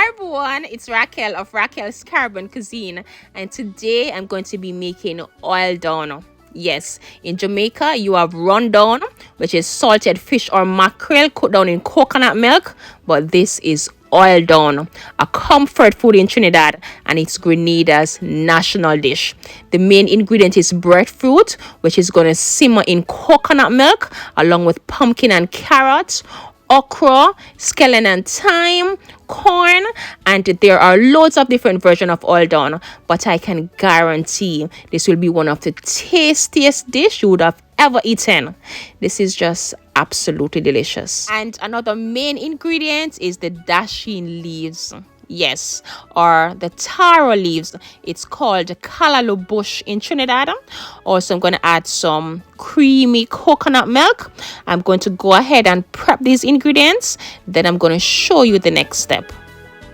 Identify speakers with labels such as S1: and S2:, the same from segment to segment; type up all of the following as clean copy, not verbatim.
S1: everyone, it's Raquel of Raquel's Carbon Cuisine, and today I'm going to be making oil down. Yes, in Jamaica you have rundown, which is salted fish or mackerel cooked down in coconut milk, but this is oil down, a comfort food in Trinidad, and it's Grenadas National Dish. The main ingredient is breadfruit, which is going to simmer in coconut milk along with pumpkin and carrots, okra, scallion and thyme, corn, and there are loads of different versions of oil down, but I can guarantee this will be one of the tastiest dish you would have ever eaten. This is just absolutely delicious. And another main ingredient is the Dasheen leaves. Yes, or the taro leaves. It's called callaloo bush in Trinidad. Also, I'm going to add some creamy coconut milk. I'm going to go ahead and prep these ingredients. Then I'm going to show you the next step.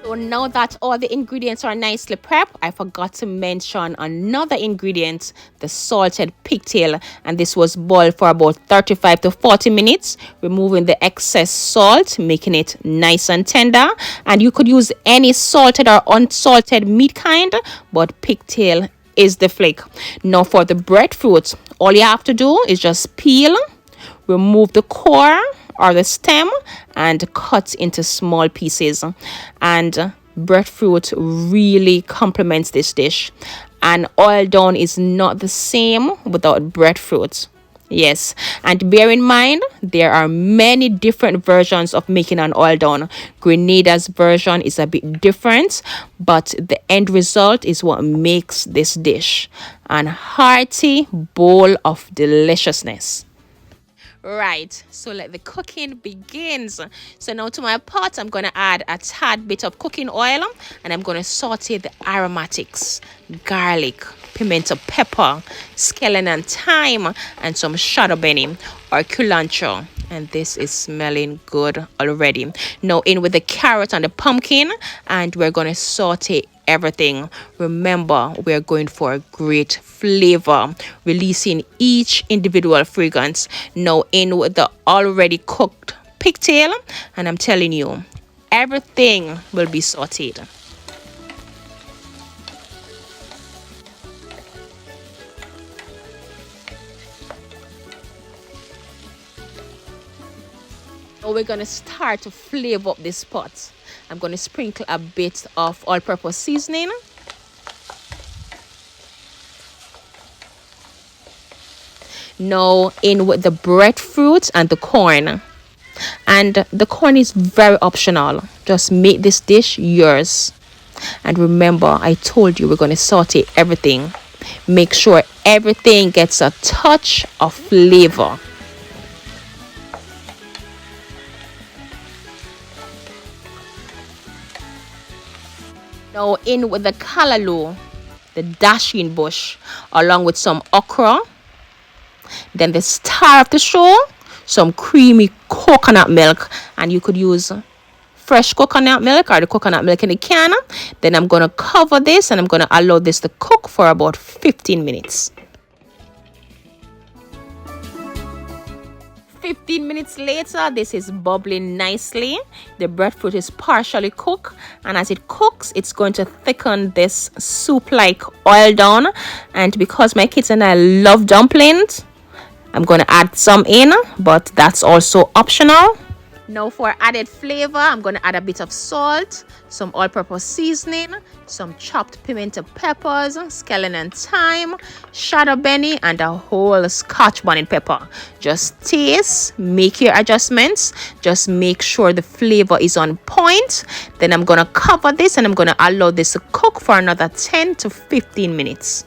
S1: So now that all the ingredients are nicely prepped, I forgot to mention another ingredient, the salted pigtail, and this was boiled for about 35 to 40 minutes, removing the excess salt, making it nice and tender. And you could use any salted or unsalted meat kind, but pigtail is the flake. Now for the breadfruit, all you have to do is just peel, remove the core or the stem, and cut into small pieces. And breadfruit really complements this dish, and oil down is not the same without breadfruit. Yes, and bear in mind there are many different versions of making an oil down. Grenadas version is a bit different, but the end result is what makes this dish an hearty bowl of deliciousness. Right, so let the cooking begins. So now to my pot, I'm going to add a tad bit of cooking oil, and I'm going to saute the aromatics, garlic, pimento pepper, scallion and thyme, and some Beni or Culantro. And this is smelling good already. Now in with the carrot and the pumpkin, and we're going to saute everything. Remember, we're going for a great flavor, releasing each individual fragrance. Now in with the already cooked pigtail, and I'm telling you, everything will be sauteed. Now we're going to start to flavor up this pot. I'm going to sprinkle a bit of all-purpose seasoning. Now in with the breadfruit and the corn. And the corn is very optional. Just make this dish yours. And remember, I told you we're going to saute everything. Make sure everything gets a touch of flavor. Now in with the callaloo, the dasheen bush, along with some okra. Then the star of the show, some creamy coconut milk, and you could use fresh coconut milk or the coconut milk in a can. Then I'm going to cover this, and I'm going to allow this to cook for about 15 minutes. 15 minutes later, this is bubbling nicely. The breadfruit is partially cooked, and as it cooks, it's going to thicken this soup-like oil down. And because my kids and I love dumplings, I'm going to add some in, but that's also optional. Now for added flavor, I'm going to add a bit of salt, some all-purpose seasoning, some chopped pimento peppers, scallion and thyme, Beni, and a whole Scotch bonnet pepper. Just taste, make your adjustments, just make sure the flavor is on point. Then I'm going to cover this, and I'm going to allow this to cook for another 10 to 15 minutes.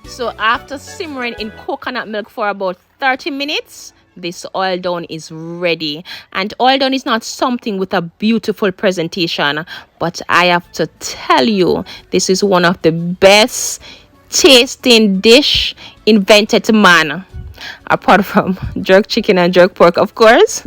S1: So after simmering in coconut milk for about 30 minutes, this oil down is ready. And oil down is not something with a beautiful presentation, but I have to tell you, this is one of the best tasting dish invented to man, apart from jerk chicken and jerk pork, of course.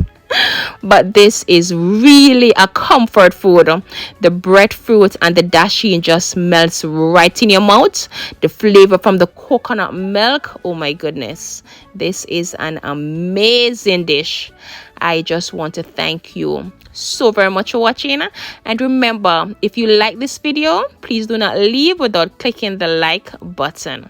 S1: But this is really a comfort food. The breadfruit and the dasheen just melts right in your mouth. The flavor from the coconut milk, oh my goodness, this is an amazing dish. I just want to thank you so very much for watching, and remember, if you like this video, please do not leave without clicking the like button.